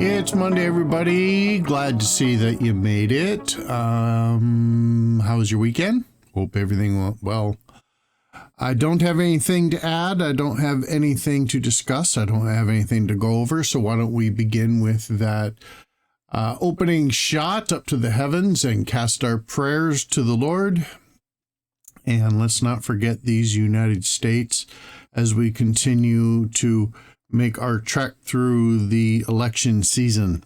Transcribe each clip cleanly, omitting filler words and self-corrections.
It's Monday, everybody. Glad to see that you made it. How was your weekend? Hope everything went well. I don't have anything to add. I don't have anything to discuss. I don't have anything to go over. So why don't we begin with that opening shot up to the heavens and cast our prayers to the Lord. And let's not forget these United States as we continue to make our trek through the election season.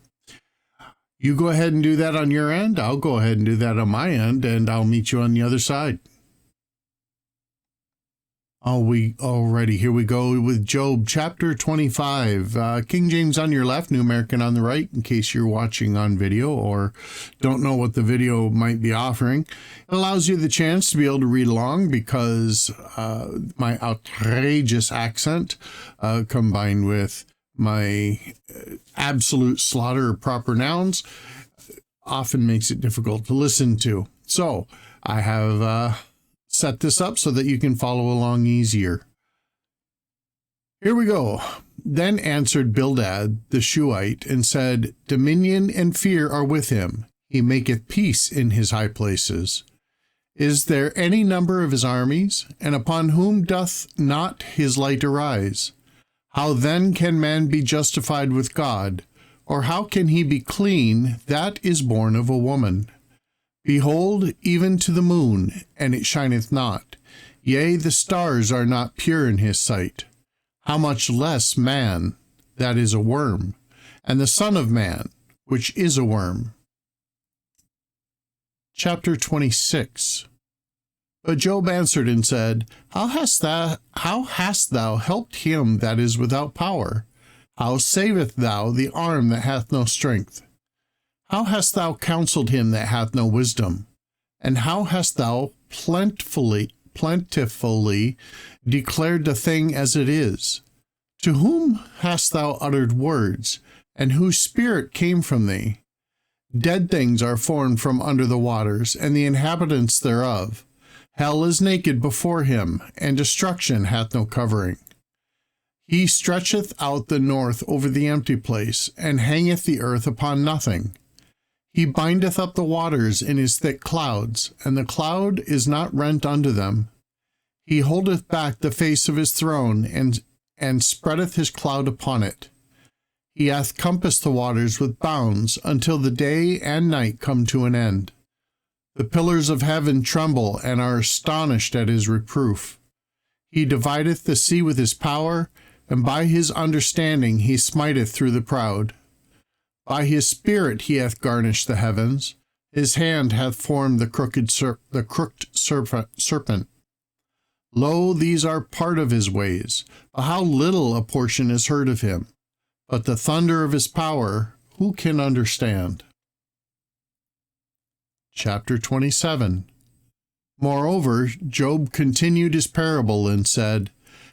You go ahead and do that on your end. I'll go ahead and do that on my end, and I'll meet you on the other side. Here we go with Job chapter 25. King James on your left, New American on the right, in case you're watching on video or don't know what the video might be offering. It allows you the chance to be able to read along because my outrageous accent combined with my absolute slaughter of proper nouns often makes it difficult to listen to. So I have set this up so that you can follow along easier. Here we go. Then answered Bildad the Shuhite and said, Dominion and fear are with him. He maketh peace in his high places. Is there any number of his armies? And upon whom doth not his light arise? How then can man be justified with God? Or how can he be clean that is born of a woman? Behold, even to the moon, and it shineth not. Yea, the stars are not pure in his sight. How much less man, that is a worm, and the Son of Man, which is a worm. Chapter 26. But Job answered and said, How hast thou helped him that is without power? How saveth thou the arm that hath no strength? How hast thou counseled him that hath no wisdom? And how hast thou plentifully declared the thing as it is? To whom hast thou uttered words, and whose spirit came from thee? Dead things are formed from under the waters, and the inhabitants thereof. Hell is naked before him, and destruction hath no covering. He stretcheth out the north over the empty place, and hangeth the earth upon nothing. He bindeth up the waters in his thick clouds, and the cloud is not rent unto them. He holdeth back the face of his throne, and spreadeth his cloud upon it. He hath compassed the waters with bounds, until the day and night come to an end. The pillars of heaven tremble, and are astonished at his reproof. He divideth the sea with his power, and by his understanding he smiteth through the proud. By his spirit he hath garnished the heavens. His hand hath formed the crooked serpent. Lo, these are part of his ways. But how little a portion is heard of him. But the thunder of his power, who can understand? Chapter 27. Moreover, Job continued his parable and said,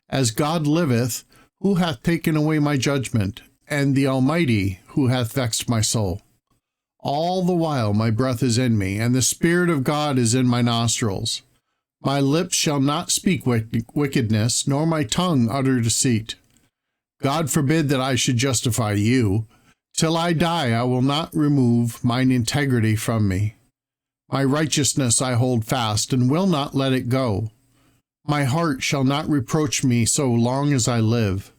As God liveth, who hath taken away my judgment? And the Almighty, who hath vexed my soul. All the while my breath is in me, and the Spirit of God is in my nostrils. My lips shall not speak wickedness, nor my tongue utter deceit. God forbid that I should justify you. Till I die I will not remove mine integrity from me. My righteousness I hold fast, and will not let it go. My heart shall not reproach me so long as I live.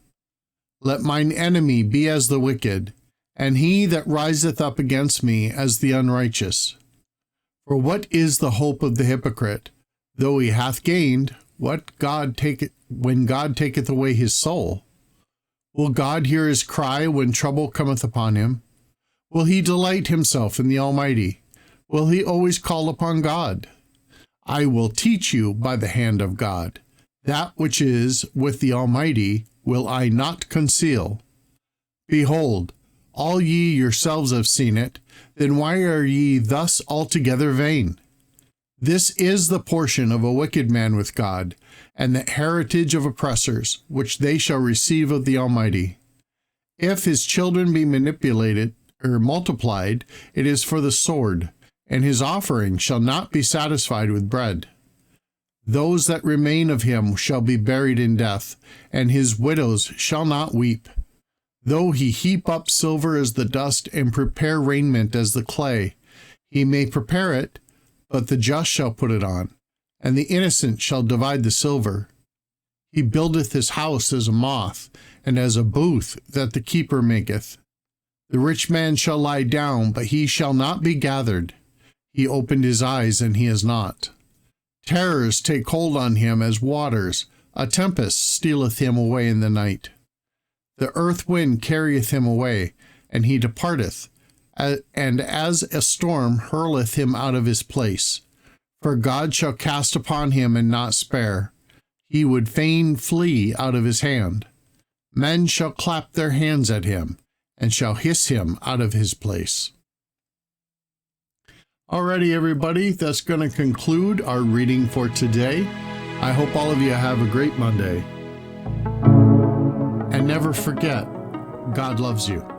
Let mine enemy be as the wicked, and he that riseth up against me as the unrighteous. For what is the hope of the hypocrite? Though he hath gained, when God taketh away his soul? Will God hear his cry when trouble cometh upon him? Will he delight himself in the Almighty? Will he always call upon God? I will teach you by the hand of God. That which is with the Almighty will I not conceal. Behold, all ye yourselves have seen it, then why are ye thus altogether vain? This is the portion of a wicked man with God, and the heritage of oppressors, which they shall receive of the Almighty. If his children be multiplied, it is for the sword, and his offering shall not be satisfied with bread. Those that remain of him shall be buried in death, and his widows shall not weep. Though he heap up silver as the dust and prepare raiment as the clay, he may prepare it, but the just shall put it on, and the innocent shall divide the silver. He buildeth his house as a moth, and as a booth that the keeper maketh. The rich man shall lie down, but he shall not be gathered. He opened his eyes, and he is not. Terrors take hold on him as waters. A tempest stealeth him away in the night. The earth wind carrieth him away, and he departeth, and as a storm hurleth him out of his place. For God shall cast upon him and not spare. He would fain flee out of his hand. Men shall clap their hands at him, and shall hiss him out of his place. Alrighty, everybody, that's going to conclude our reading for today. I hope all of you have a great Monday. And never forget, God loves you.